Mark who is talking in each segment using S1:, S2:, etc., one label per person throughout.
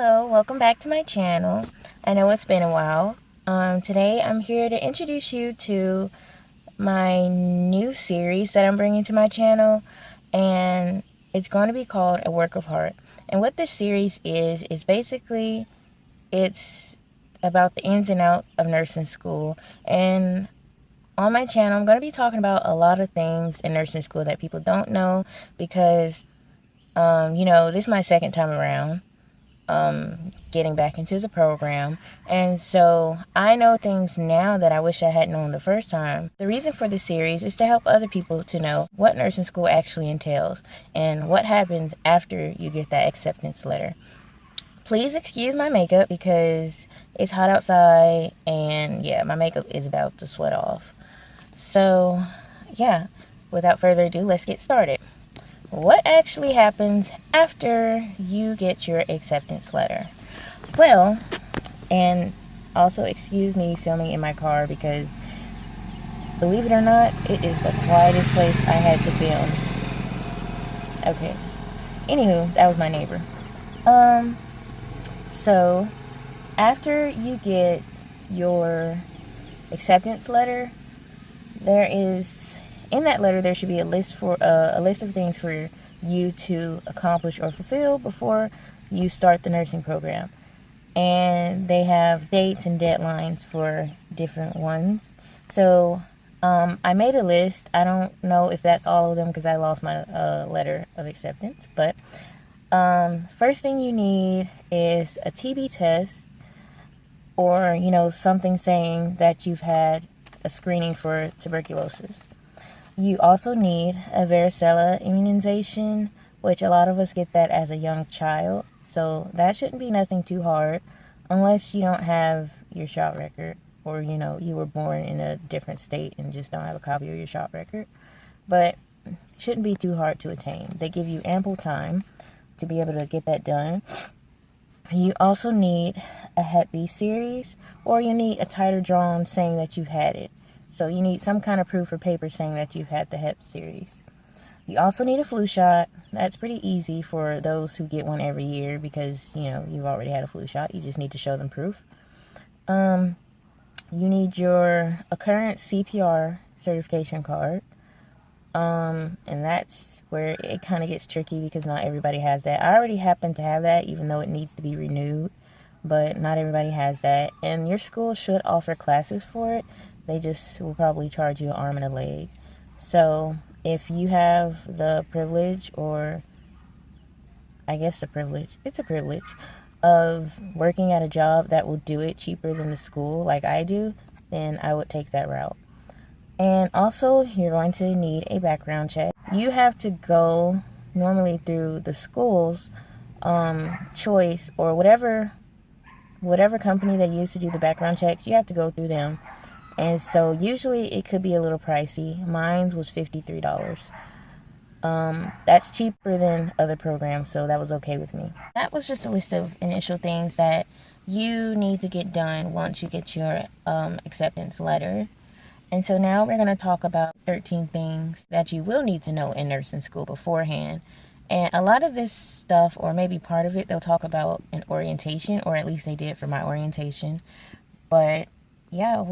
S1: Hello, welcome back to my channel. I know it's been a while. Today I'm here to introduce you to my new series that I'm bringing to my channel, and it's going to be called A Work of Heart. And what this series is basically it's about the ins and outs of nursing school. And on my channel, I'm going to be talking about a lot of things in nursing school that people don't know because, this is my second time around getting back into the program, and so I know things now that I wish I had known the first time. The reason for this series is to help other people to know what nursing school actually entails and what happens after you get that acceptance letter. Please excuse my makeup because it's hot outside, and yeah, my makeup is about to sweat off. So yeah, without further ado, let's get started. What actually happens after you get your acceptance letter? Well, and also excuse me filming in my car because, believe it or not, it is the quietest place I had to film. Okay. Anywho, that was my neighbor. So after you get your acceptance letter, in that letter there should be a list of things for you to accomplish or fulfill before you start the nursing program. And they have dates and deadlines for different ones. So I made a list. I don't know if that's all of them because I lost my letter of acceptance. But first thing you need is a TB test, or something saying that you've had a screening for tuberculosis. You also need a varicella immunization, which a lot of us get that as a young child. So that shouldn't be nothing too hard unless you don't have your shot record, or you were born in a different state and just don't have a copy of your shot record. But it shouldn't be too hard to attain. They give you ample time to be able to get that done. You also need a Hep B series, or you need a titer drawn saying that you've had it. So you need some kind of proof or paper saying that you've had the Hep series. You also need a flu shot. That's pretty easy for those who get one every year because, you've already had a flu shot. You just need to show them proof. You need your current CPR certification card. And that's where it kind of gets tricky because not everybody has that. I already happen to have that, even though it needs to be renewed. But not everybody has that. And your school should offer classes for it. They just will probably charge you an arm and a leg. So if you have the privilege, or I guess it's a privilege of working at a job that will do it cheaper than the school like I do, then I would take that route. And also, you're going to need a background check. You have to go normally through the school's choice, or whatever company they use to do the background checks. You have to go through them. And so usually it could be a little pricey. Mine was $53. That's cheaper than other programs, so that was okay with me. That was just a list of initial things that you need to get done once you get your acceptance letter. And so now we're going to talk about 13 things that you will need to know in nursing school beforehand. And a lot of this stuff, or maybe part of it, they'll talk about in orientation, or at least they did for my orientation. But yeah,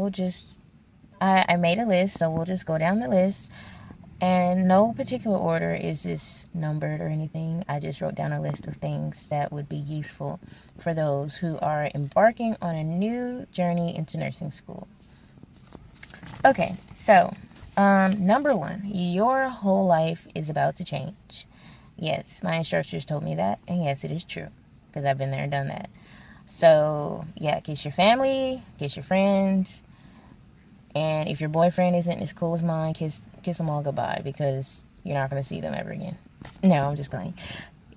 S1: I made a list, so we'll just go down the list. And no particular order is this numbered or anything. I just wrote down a list of things that would be useful for those who are embarking on a new journey into nursing school. Okay, so number 1, your whole life is about to change. Yes, my instructors told me that, and yes, it is true, because I've been there and done that. So yeah, kiss your family, kiss your friends, and if your boyfriend isn't as cool as mine, kiss them all goodbye, because you're not going to see them ever again. No, I'm just playing.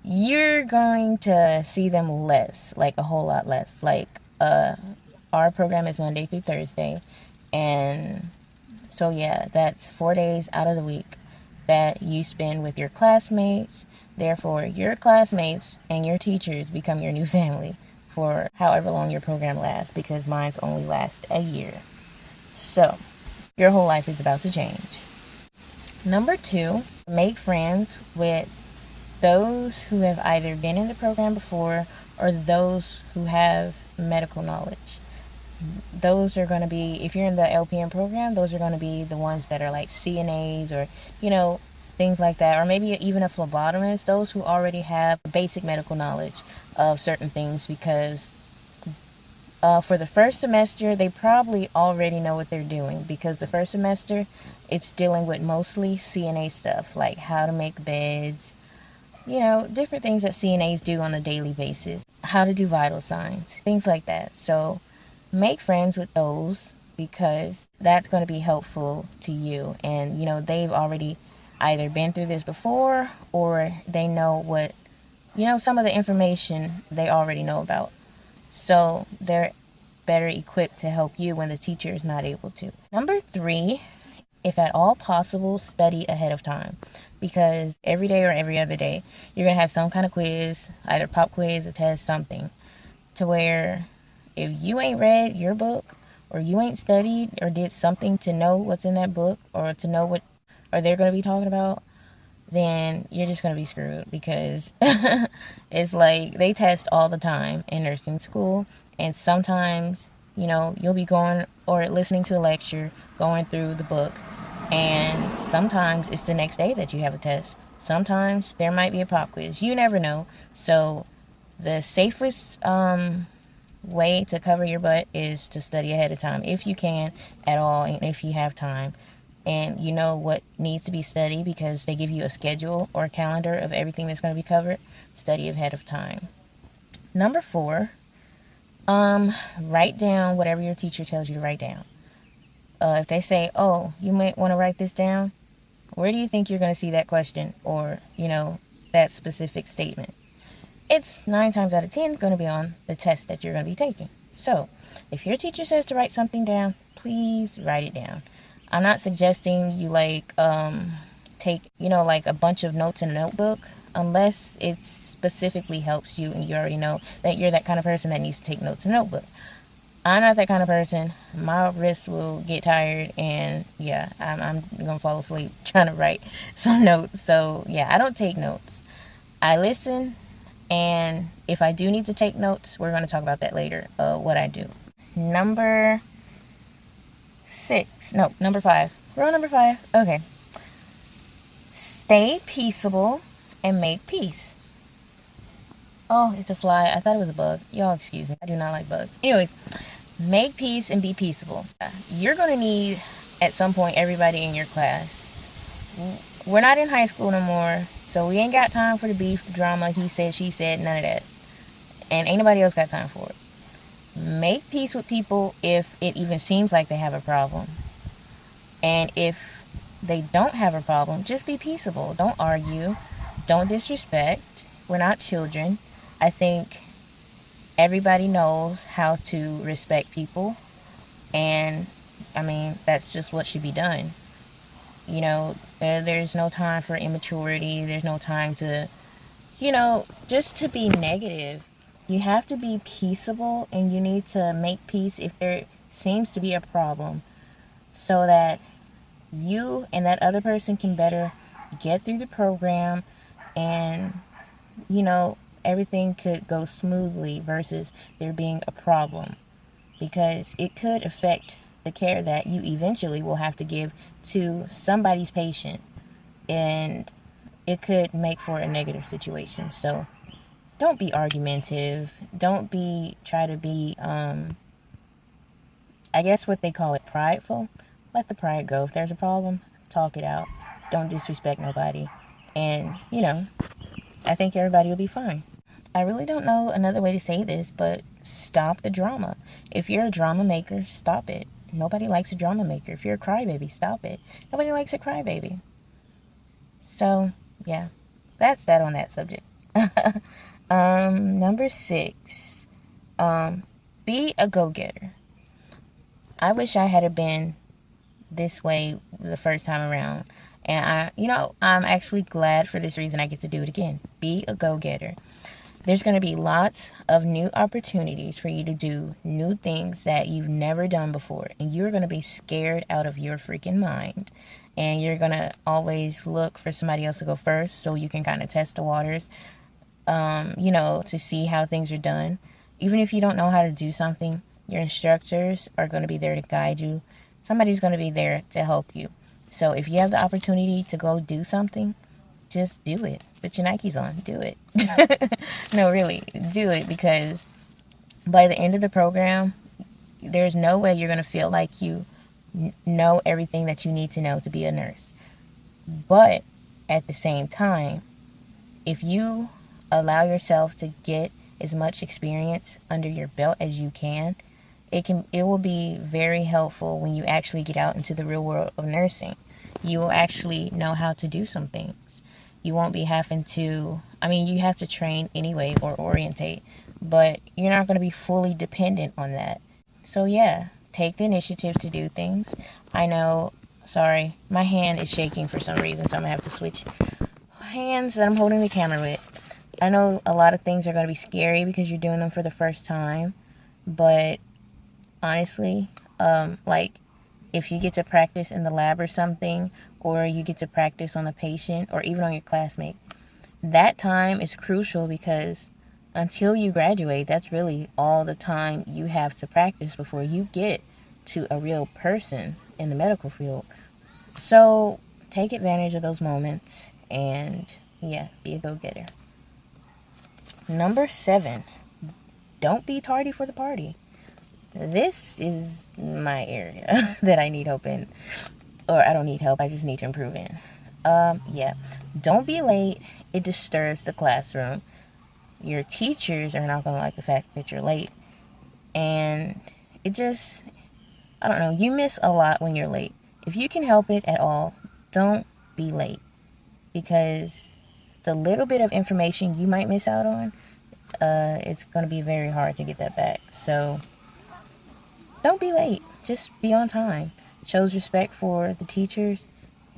S1: You're going to see them less, like a whole lot less. Like our program is Monday through Thursday, and so yeah, that's 4 days out of the week that you spend with your classmates. Therefore, your classmates and your teachers become your new family for however long your program lasts, because mine's only lasts a year. So your whole life is about to change. Number 2, make friends with those who have either been in the program before or those who have medical knowledge. Those are going to be, if you're in the LPN program, those are going to be the ones that are like CNAs or, things like that. Or maybe even a phlebotomist, those who already have basic medical knowledge of certain things, because for the first semester, they probably already know what they're doing, because the first semester, it's dealing with mostly CNA stuff, like how to make beds, different things that CNAs do on a daily basis, how to do vital signs, things like that. So make friends with those, because that's going to be helpful to you. And, they've already either been through this before, or they know what, some of the information they already know about. So they're better equipped to help you when the teacher is not able to. Number 3, if at all possible, study ahead of time, because every day or every other day, you're going to have some kind of quiz, either pop quiz, a test, something, to where if you ain't read your book, or you ain't studied or did something to know what's in that book, or to know what are they're going to be talking about, then you're just going to be screwed, because it's like they test all the time in nursing school. And sometimes, you'll be going or listening to a lecture, going through the book, and sometimes it's the next day that you have a test. Sometimes there might be a pop quiz. You never know. So the safest way to cover your butt is to study ahead of time, if you can at all, and if you have time, and you know what needs to be studied, because they give you a schedule or a calendar of everything that's going to be covered. Study ahead of time. Number 4, write down whatever your teacher tells you to write down. If they say, oh, you might want to write this down, where do you think you're going to see that question, or, that specific statement? It's 9 times out of 10 going to be on the test that you're going to be taking. So if your teacher says to write something down, please write it down. I'm not suggesting you take, like a bunch of notes in a notebook, unless it specifically helps you and you already know that you're that kind of person that needs to take notes in a notebook. I'm not that kind of person. My wrists will get tired, and yeah, I'm gonna fall asleep trying to write some notes. So yeah, I don't take notes. I listen, and if I do need to take notes, we're gonna talk about that later, what I do. Number 5. We're on number 5. Okay. Stay peaceable and make peace. Oh, it's a fly. I thought it was a bug. Y'all excuse me. I do not like bugs. Anyways, make peace and be peaceable. You're going to need, at some point, everybody in your class. We're not in high school no more, so we ain't got time for the beef, the drama, he said, she said, none of that. And ain't nobody else got time for it. Make peace with people if it even seems like they have a problem. And if they don't have a problem, just be peaceable. Don't argue. Don't disrespect. We're not children. I think everybody knows how to respect people. And, that's just what should be done. There's no time for immaturity. There's no time to, just to be negative. You have to be peaceable, and you need to make peace if there seems to be a problem, so that you and that other person can better get through the program, and, everything could go smoothly versus there being a problem, because it could affect the care that you eventually will have to give to somebody's patient, and it could make for a negative situation. So don't be argumentative. Don't try to be, I guess what they call it, prideful. Let the pride go. If there's a problem, talk it out. Don't disrespect nobody. And, I think everybody will be fine. I really don't know another way to say this, but stop the drama. If you're a drama maker, stop it. Nobody likes a drama maker. If you're a crybaby, stop it. Nobody likes a crybaby. So, yeah, that's that on that subject. Number 6, be a go-getter. I wish I had been this way the first time around. And I'm actually glad for this reason I get to do it again. Be a go-getter. There's going to be lots of new opportunities for you to do new things that you've never done before. And you're going to be scared out of your freaking mind. and you're going to always look for somebody else to go first so you can kind of test the waters, to see how things are done. Even if you don't know how to do something, your instructors are going to be there to guide you. Somebody's going to be there to help you. So if you have the opportunity to go do something, just do it. Put your Nikes on. Do it. No, really. Do it, because by the end of the program, there's no way you're going to feel like you know everything that you need to know to be a nurse. But at the same time, if you allow yourself to get as much experience under your belt as you can, it will be very helpful when you actually get out into the real world of nursing. You will actually know how to do some things. You won't be having to, you have to train anyway or orientate, but you're not going to be fully dependent on that. So yeah, take the initiative to do things. I know, sorry, my hand is shaking for some reason, so I'm going to have to switch hands that I'm holding the camera with. I know a lot of things are going to be scary because you're doing them for the first time, but honestly, if you get to practice in the lab or something, or you get to practice on a patient or even on your classmate, that time is crucial, because until you graduate, that's really all the time you have to practice before you get to a real person in the medical field. So take advantage of those moments and be a go-getter. Number 7, don't be tardy for the party. This is my area that I need help in. Or I don't need help, I just need to improve in. Don't be late. It disturbs the classroom. Your teachers are not going to like the fact that you're late. And it just, you miss a lot when you're late. If you can help it at all, don't be late. Because the little bit of information you might miss out on, it's going to be very hard to get that back. So don't be late. Just be on time. It shows respect for the teachers.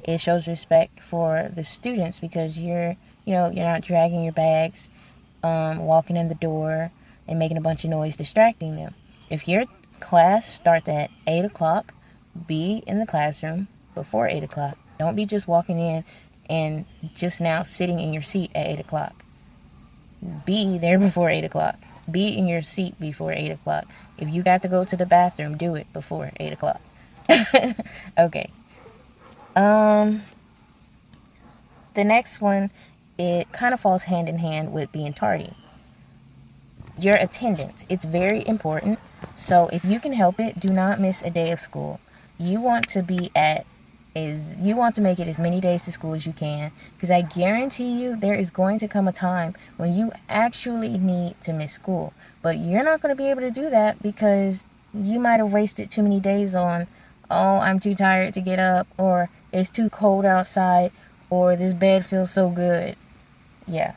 S1: It shows respect for the students, because you're not dragging your bags, walking in the door and making a bunch of noise distracting them. If your class starts at 8 o'clock, be in the classroom before 8 o'clock. Don't be just walking in and just now sitting in your seat at 8 o'clock. Be there before 8 o'clock. Be in your seat before 8 o'clock. If you got to go to the bathroom, do it before 8 o'clock. Okay. The next one, it kind of falls hand in hand with being tardy. Your attendance. It's very important. So if you can help it, do not miss a day of school. You want to make it as many days to school as you can, because I guarantee you there is going to come a time when you actually need to miss school. But you're not going to be able to do that because you might have wasted too many days on, I'm too tired to get up, or it's too cold outside, or this bed feels so good. Yeah.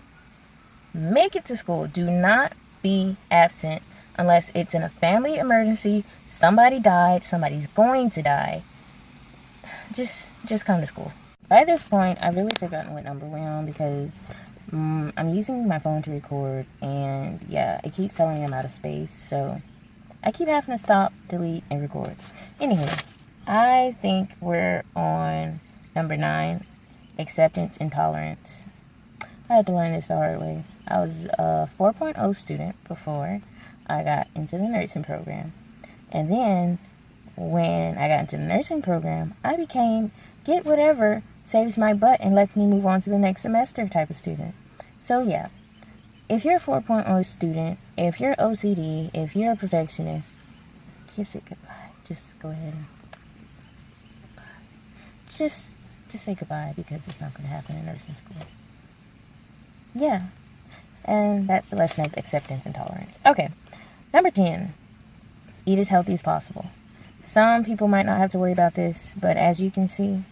S1: Make it to school. Do not be absent unless it's in a family emergency. Somebody died. Somebody's going to die. Just come to school. By this point, I've really forgotten what number we're on, because I'm using my phone to record, and it keeps telling me I'm out of space, so I keep having to stop, delete, and record. Anywho, I think we're on number 9, acceptance and tolerance. I had to learn this the hard way. I was a 4.0 student before I got into the nursing program. And then when I got into the nursing program, I became get whatever saves my butt and lets me move on to the next semester type of student. So if you're a 4.0 student, if you're OCD, if you're a perfectionist, kiss it goodbye. Just go ahead and just say goodbye, because it's not going to happen in nursing school. Yeah. And that's the lesson of acceptance and tolerance. Okay. Number 10. Eat as healthy as possible. Some people might not have to worry about this, but as you can see,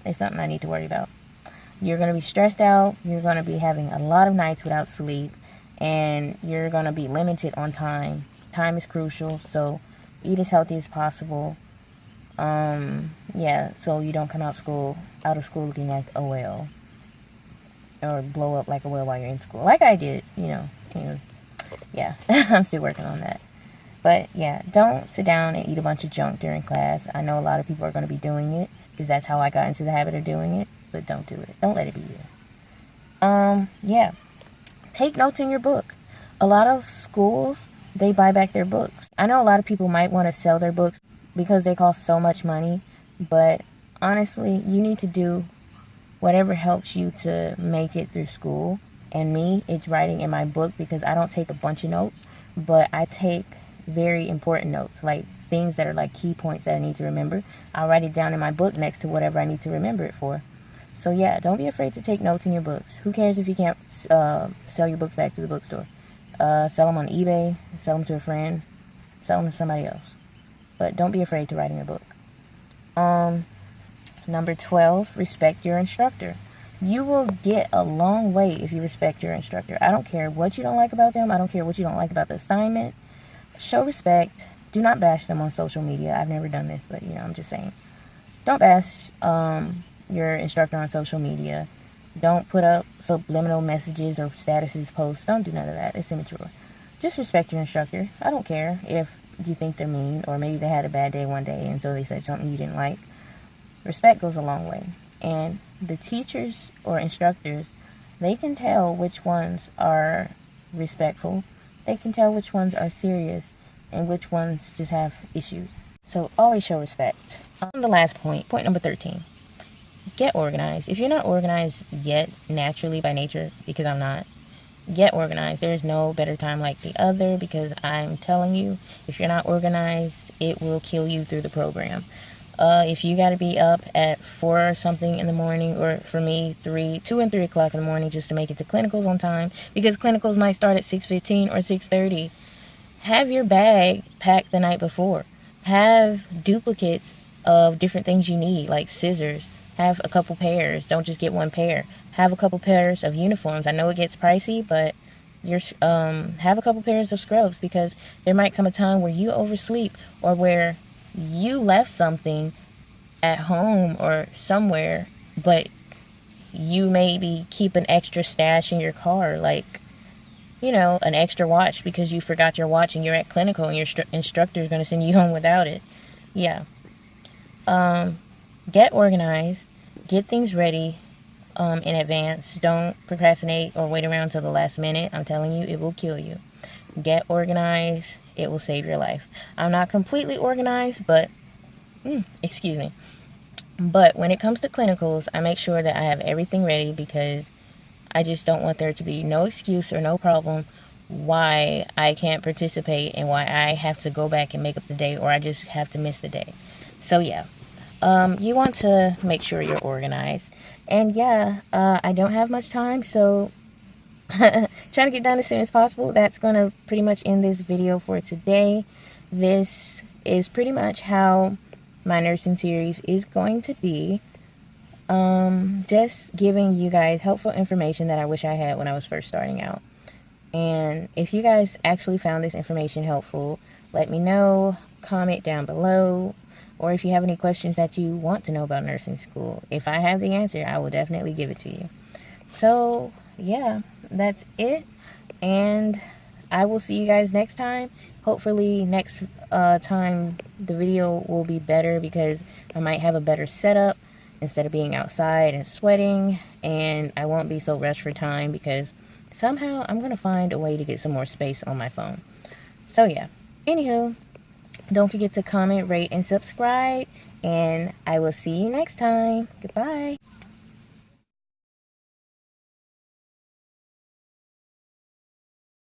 S1: it's something I need to worry about. You're going to be stressed out. You're going to be having a lot of nights without sleep, and you're going to be limited on time. Time is crucial, so eat as healthy as possible. So you don't come out of school looking like a whale, or blow up like a whale while you're in school, like I did. I'm still working on that. But don't sit down and eat a bunch of junk during class. I know a lot of people are going to be doing it because that's how I got into the habit of doing it. But don't do it. Don't let it be you. Yeah. Take notes in your book. A lot of schools, they buy back their books. I know a lot of people might want to sell their books because they cost so much money, but honestly, you need to do whatever helps you to make it through school. And me, it's writing in my book, because I don't take a bunch of notes, but I take very important notes, like things that are like key points that I need to remember. I'll write it down in my book next to whatever I need to remember it for. So yeah, don't be afraid to take notes in your books. Who cares if you can't sell your books back to the bookstore? Sell them on eBay, sell them to a friend, sell them to somebody else. But don't be afraid to write in your book. Number 12, respect your instructor. You will get a long way if you respect your instructor. I don't care what you don't like about them. I don't care what you don't like about the assignment. Show respect. Do not bash them on social media. I've never done this, but I'm just saying. Don't bash your instructor on social media. Don't put up subliminal messages or statuses, posts. Don't do none of that. It's immature. Just respect your instructor. I don't care if you think they're mean, or maybe they had a bad day one day and so they said something you didn't like. Respect goes a long way. And the teachers or instructors, they can tell which ones are respectful. They can tell which ones are serious and which ones just have issues. So always show respect. The last point number 13. Get organized. If you're not organized yet, naturally by nature, because I'm not, get organized. There's no better time like the other, because I'm telling you, if you're not organized, it will kill you through the program. If you got to be up at 4 or something in the morning, or for me, 2 and 3 o'clock in the morning just to make it to clinicals on time, because clinicals might start at 6:15 or 6:30, have your bag packed the night before. Have duplicates of different things you need, like scissors. Have a couple pairs. Don't just get one pair. Have a couple pairs of uniforms. I know it gets pricey, but have a couple pairs of scrubs, because there might come a time where you oversleep, or where you left something at home or somewhere, but you maybe keep an extra stash in your car, like, an extra watch, because you forgot your watch and you're at clinical and your instructor is going to send you home without it. Yeah. Get organized. Get things ready in advance. Don't procrastinate or wait around till the last minute. I'm telling you, it will kill you. Get organized. It will save your life. I'm not completely organized, but, excuse me. But when it comes to clinicals, I make sure that I have everything ready, because I just don't want there to be no excuse or no problem why I can't participate and why I have to go back and make up the day, or I just have to miss the day. So yeah, you want to make sure you're organized. And yeah, I don't have much time, so trying to get done as soon as possible. That's going to pretty much end this video for today. This is pretty much how my nursing series is going to be. Just giving you guys helpful information that I wish I had when I was first starting out. And if you guys actually found this information helpful, let me know. Comment down below. Or if you have any questions that you want to know about nursing school, if I have the answer, I will definitely give it to you. So yeah, that's it. And I will see you guys next time. Hopefully next time the video will be better, because I might have a better setup instead of being outside and sweating, and I won't be so rushed for time, because somehow I'm going to find a way to get some more space on my phone. So yeah, anywho, don't forget to comment, rate, and subscribe, and I will see you next time. Goodbye.